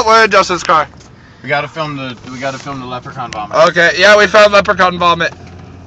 Oh, we're in Justin's car. We gotta film the leprechaun vomit. Okay, yeah, we found leprechaun vomit.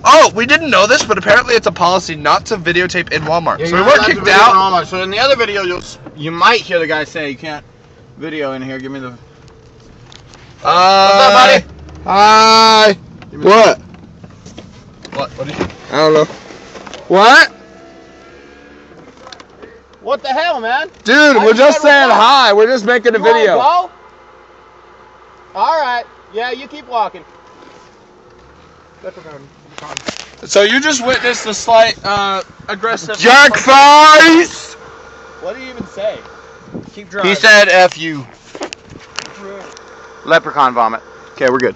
Oh, we didn't know this, but apparently it's a policy not to videotape in Walmart. Yeah, so we weren't kicked out. Walmart. So in the other video, you might hear the guy say you can't video in here. Give me the. What's up, buddy? Hi. What? What did you? I don't know. What? What the hell, man? Dude, we're just saying hi. We're just making a video. All right. Yeah, you keep walking. So you just witnessed a slight aggressive jerk face. What did he even say? Keep driving. He said F you. Leprechaun vomit. Okay, we're good.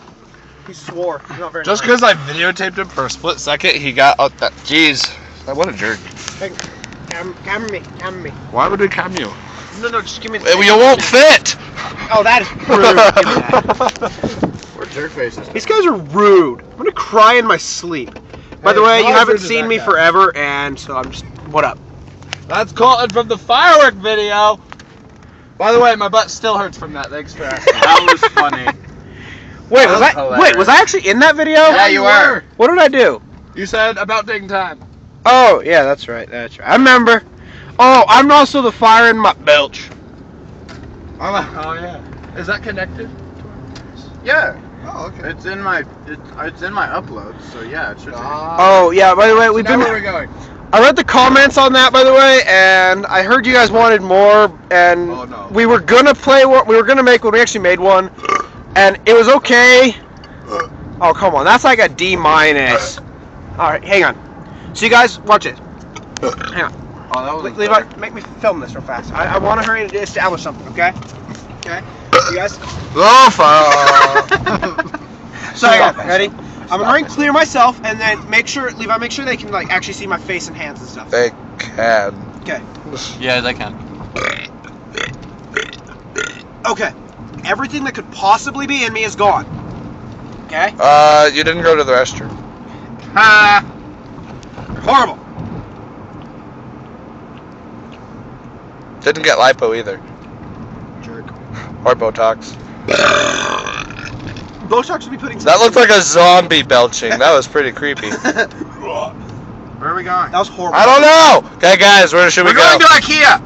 He swore. He's not very just nice. because I videotaped him for a split second, he got up that. Jeez. What a jerk. Hey, camera me. Why would we cam you? No, just give me the You won't fit! Oh, that is rude. Give me that. We're jerk faces. These guys are rude. I'm gonna cry in my sleep. By the way, you haven't seen me forever, and so I'm just... What up? That's Colton from the firework video! By the way, my butt still hurts from that. Thanks for asking. That was funny. Wait, was I actually in that video? Yeah, you were. What did I do? You said about taking time. Oh, yeah, that's right. I remember. Oh, I'm also the fire in my belch. Oh yeah. Is that connected? Yeah. Oh, okay. It's in my uploads, so yeah, it should be. Oh, yeah, by the way, Where are we going? I read the comments on that, by the way, and I heard you guys wanted more, and we were gonna make one. We actually made one, and it was okay. Oh, come on, that's like a D-. All right, hang on. So you guys, watch it. Hang on. Oh, that was Levi, make me film this real fast. I want to hurry to establish something, okay? Okay. You guys. So hang on, ready? I'm gonna clear myself, and then make sure they can like actually see my face and hands and stuff. They can. Okay. Yeah, they can. Okay. Everything that could possibly be in me is gone. Okay? You didn't go to the restroom. Ha! Horrible. Didn't get lipo either. Jerk. Or Botox. Botox should be putting. That looked like a zombie belching. That was pretty creepy. Where are we going? That was horrible. I don't know. Okay, guys, where should we go? We're going to IKEA.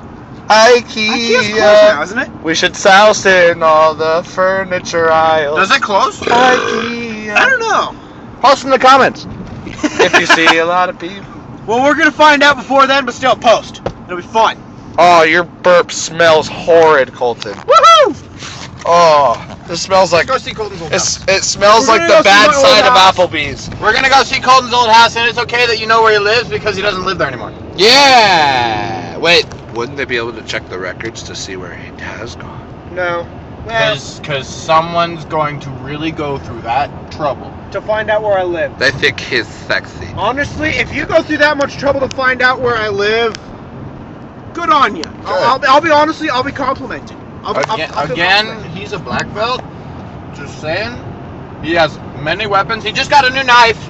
IKEA's closed now, isn't it? We should souse in all the furniture aisles. Does it close? IKEA. I don't know. Post in the comments if you see a lot of people. Well, we're gonna find out before then, but still, post. It'll be fun. Oh, your burp smells horrid, Colton. Woohoo! Oh, this smells like. Let's go see Colton's old house. It smells like the bad side of Applebee's. We're gonna go see Colton's old house, and it's okay that you know where he lives because he doesn't live there anymore. Yeah. Wait, wouldn't they be able to check the records to see where he has gone? No. Well, Because someone's going to really go through that trouble. to find out where I live. They think he's sexy. Honestly, if you go through that much trouble to find out where I live, good on you. I'll be complimented. I'll feel Again, complimented. he's a black belt. Just saying. He has many weapons. He just got a new knife.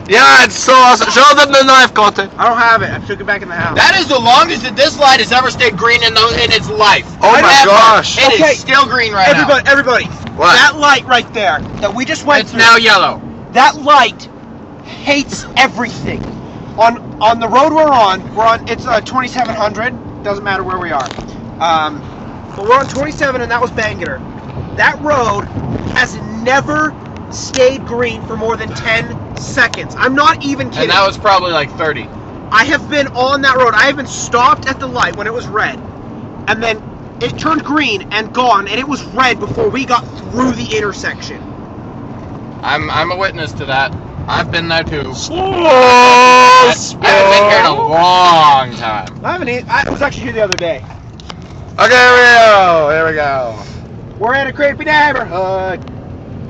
Yeah, it's so awesome. Show them the knife, Colton. I don't have it. I took it back in the house. That is the longest that this light has ever stayed green in its life. Oh my gosh. It is still green right Everybody. What? That light right there that we just now. went It's through. now yellow. That light hates everything. On the road we're on, it's 2700. Doesn't matter where we are. But we're on 27, and that was Bangor. That road has never stayed green for more than 10 seconds. I'm not even kidding. And that was probably like 30. I have been on that road. I have been stopped at the light when it was red, and then it turned green and gone, and it was red before we got through the intersection. I'm a witness to that. I've been there too. Oh, I haven't been here in a long time. I was actually here the other day. Okay, here we go. We're in a creepy neighborhood.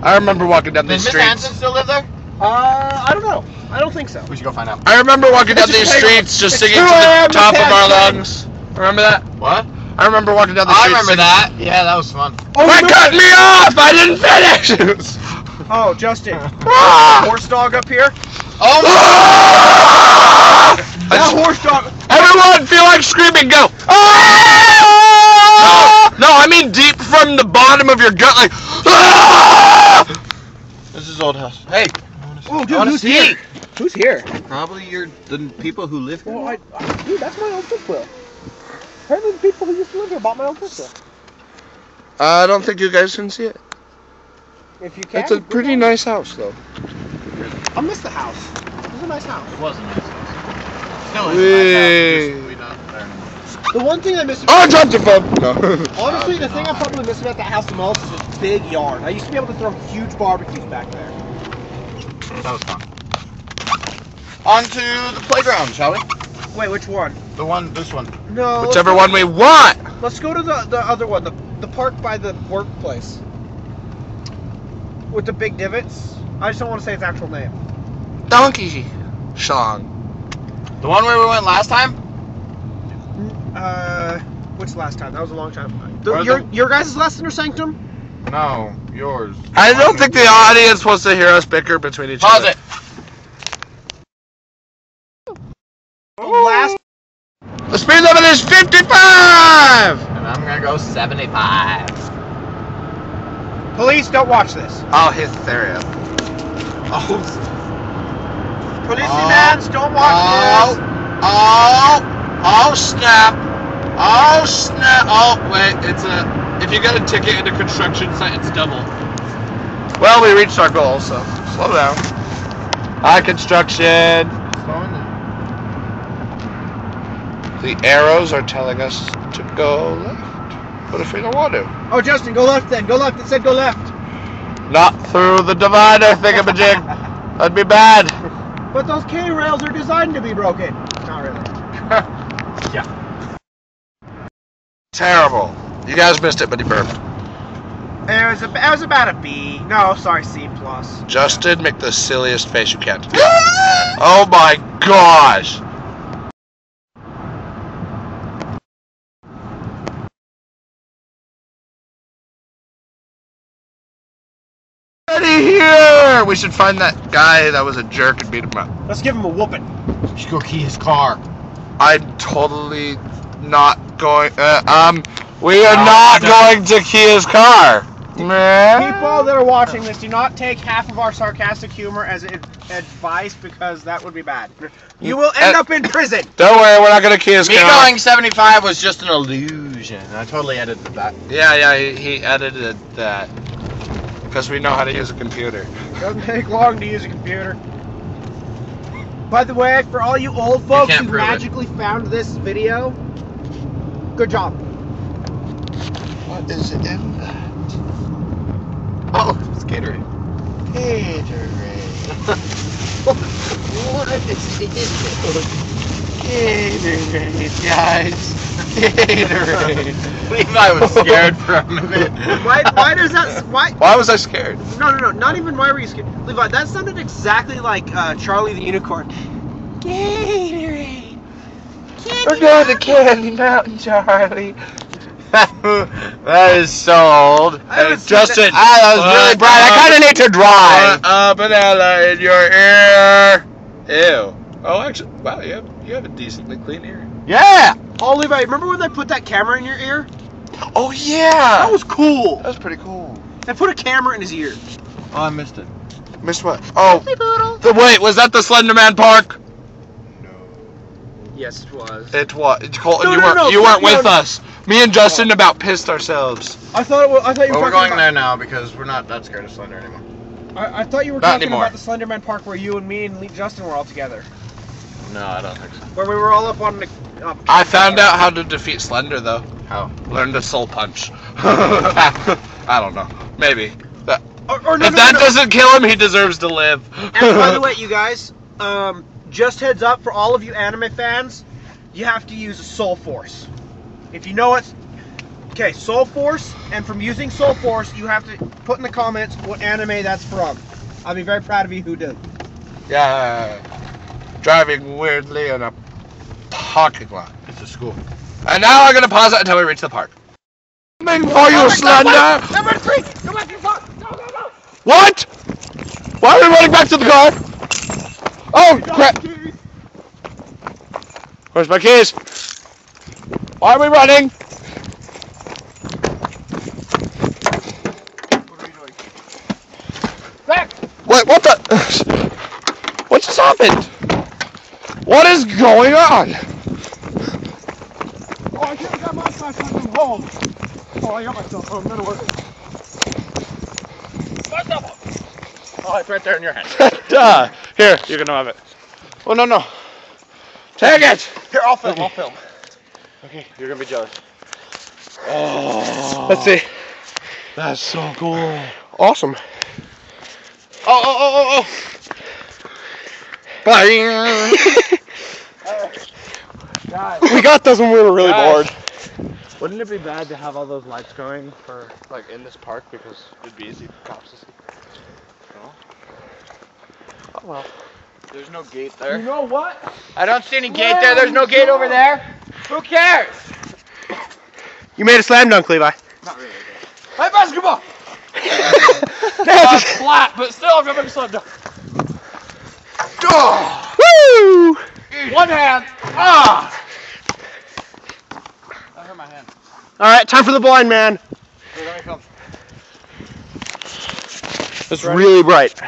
I remember walking down these Does Miss Hanson streets. still live there? I don't know. I don't think so. We should go find out. I remember walking down these streets just singing to the top of our lungs. Remember that? What? I remember walking down the I streets. remember that. Yeah, that was fun. Why cut me off? I didn't finish. Oh, Justin. Ah! Horse dog up here. Oh my! Ah! That horse dog. Everyone, feel like screaming. Go! Ah! No, I mean deep from from the bottom of your gut like, ah! This is old house. Hey. Oh, dude, who's here? Who's here? Probably the people who live here. Well, dude, that's my old fifth wheel. Apparently the people who used to live here bought my old fifth wheel. I don't think you guys can see it. If you can. It's a pretty nice house, though. I miss the house. It was a nice house. It was a nice house. Still is a nice house. We not there anymore. The one thing I miss. Oh, I dropped your phone! No. Honestly, the thing I'm probably missing about that house the most is this big yard. I used to be able to throw huge barbecues back there. That was fun. On to the playground, shall we? Wait, which one? This one. No. Whichever one we want! Let's go to the other one, the park by the workplace. With the big divots. I just don't want to say its actual name. Donkey Shong. The one where we went last time? Which last time? That was a long time ago. Your guys' last inner sanctum? No, yours. I don't think the audience wants to hear us bicker between each Pause other. it. Last. The speed limit is 55! And I'm gonna go 75. Police, don't watch this. Oh, hysteria. Oh. Police don't watch this. Oh, snap. Oh, snap. Oh, wait, if you get a ticket at a construction site, it's double. Well, we reached our goal, so slow down. Hi, construction. The arrows are telling us to go left. What if we don't want to? Oh, Justin, go left then. Go left. It said go left. Not through the divider, thingamajig. That'd be bad. But those K-rails are designed to be broken. Not really. Yeah. Terrible. You guys missed it, but he burped. It was about a B. No, sorry, C+. Justin, make the silliest face you can. Oh my gosh. Here! We should find that guy that was a jerk and beat him up. Let's give him a whooping. We should go key his car. I'm totally not going. We are not going to key his car. People that are watching this, do not take half of our sarcastic humor as advice, because that would be bad. You will end up in prison. Don't worry, we're not going to key his car. Me going 75 was just an illusion. I totally edited that. Yeah, he edited that. Because we know how to use a computer. Doesn't take long to use a computer. By the way, for all you old folks who magically found this video, good job. What is it in that? Oh, it's Gatorade. Gatorade. What is it? Gatorade, guys. Gatorade. Levi was scared for a minute. Why does that? Why was I scared? No. Not even why were you scared, Levi? That sounded exactly like Charlie the Unicorn. Gatorade. We're going to Candy Mountain, Charlie. That is so old. Justin, that was really bright. I kind of need to dry. Banana in your ear. Ew. Oh, actually, wow, you have a decently clean ear. Yeah. Oh, Levi, remember when they put that camera in your ear? Oh yeah. That was cool. That was pretty cool. They put a camera in his ear. Oh, I missed it. Missed what? Oh. Wait, was that the Slenderman Park? Yes, it was. It was. Colton, No, you weren't with us. Me and Justin about pissed ourselves. I thought you were talking we're going about... there now because we're not that scared of Slender anymore. I thought you were Not talking anymore. about the Slenderman Park where you and me and Justin were all together. No, I don't think so. Where we were all up on the... I found out how to defeat Slender though. How? Learned to soul punch. I don't know. Maybe. If that doesn't kill him, he deserves to live. And by the way, you guys, just heads up for all of you anime fans, you have to use Soul Force. If you know it, okay, Soul Force, and from using Soul Force, you have to put in the comments what anime that's from. I'll be very proud of you who did. Yeah. Driving weirdly in a parking lot. It's a school. And now I'm gonna pause it until we reach the park. Coming for you, Slender! Number 3! Go back to your car! Go! What? Why are we running back to the car? Oh, crap! Where's my keys? Why are we running? What just happened? What is going on? Oh, I can't got my flashlight from home. Oh, I got my cell phone. That'll work. Oh, it's right there in your hand. Duh. Here, you can have it. Oh, no. Take it! Here, I'll film. I'll film. Okay, you're gonna be jealous. Oh. Let's see. That's so cool. Awesome. Oh. Bye. Guys. We got those when we were really Guys. bored. Wouldn't it be bad to have all those lights going for, like, in this park because it'd be easy for cops to see? No? Oh, well. There's no gate there. You know what? I don't see any gate there. There's no gate over there. Who cares? You made a slam dunk, Levi. Not really. Play basketball. Flat, but still, I'm gonna make a slam dunk. Woo! One hand. Ah! That hurt my hand. All right, time for the blind man. Here, let me come. It's really bright.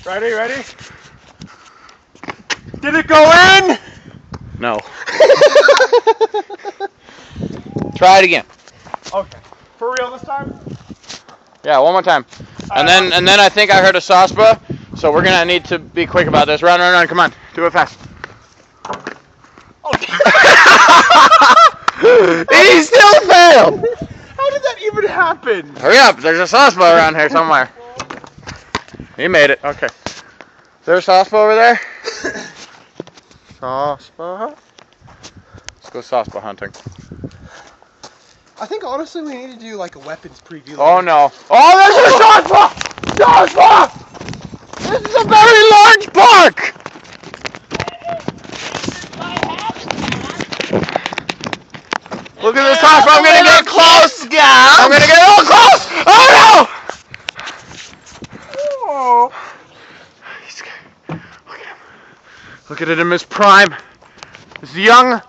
Ready? Did it go in? No. Try it again. Okay. For real this time? Yeah, one more time. And then I think I heard a saspa, so we're gonna need to be quick about this. Run, come on. Do it fast. He still failed. How did that even happen? Hurry up, there's a saspa around here somewhere. He made it. Okay. Is there a saspa over there? Saspa. Let's go saspa hunting. I think honestly we need to do like a weapons preview. Oh no. Oh, there's a saspa! Saspa! This is a very large park! Look at this saspa, I'm gonna get close! I'm gonna get real close! Oh no! Oh. He's scared. Look at him. Look at it in his prime. It's a young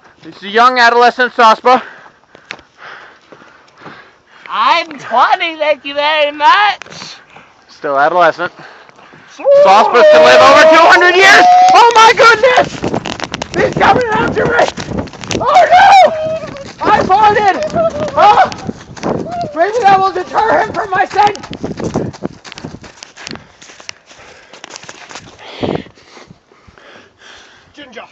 adolescent saspa. I'm 20, thank you very much. Still adolescent. Saspas can live over 200 years! Oh my goodness! He's coming after me! Oh no! I farted! Oh! Maybe that will deter him from my scent! Ginger.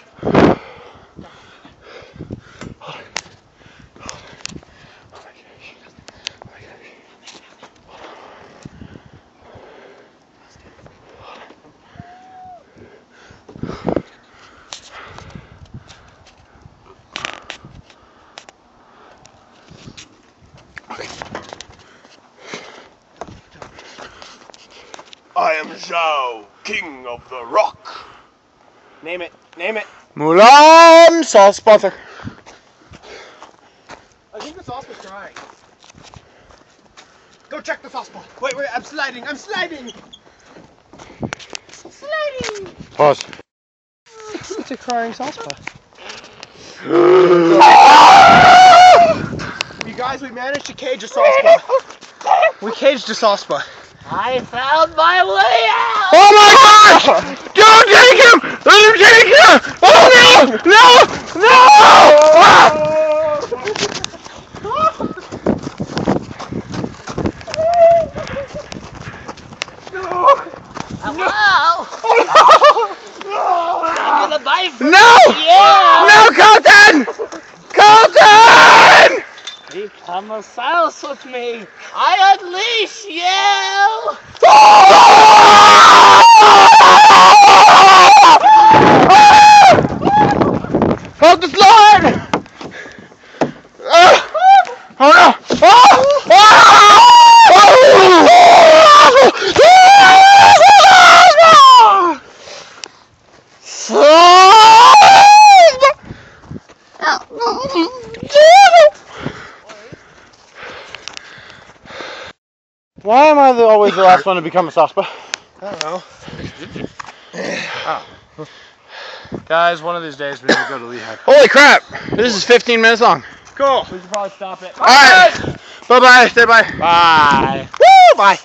I am Zhao, king of the rock. Name it. Mulan sauce butter. I think the sauce was crying. Go check the sauce ball. Wait, I'm sliding. Pause. It's a crying sauce ball. You guys, we managed to cage a sauce ball. We caged a sauce ball. I found my way out. Oh my gosh! Don't take him! Let him take him! Oh no! No! Hello. I'm gonna bite for No! Yeah. No, Colton! Colton! Become a souse with me. I unleash you. Hold the slide! Oh no! Why am I always the last one to become a saspa? I don't know. Guys, one of these days we need to go to Lehigh. Holy crap! This is 15 minutes long. Cool. We should probably stop it. Alright! Bye-bye. Say bye. Bye. Woo! Bye.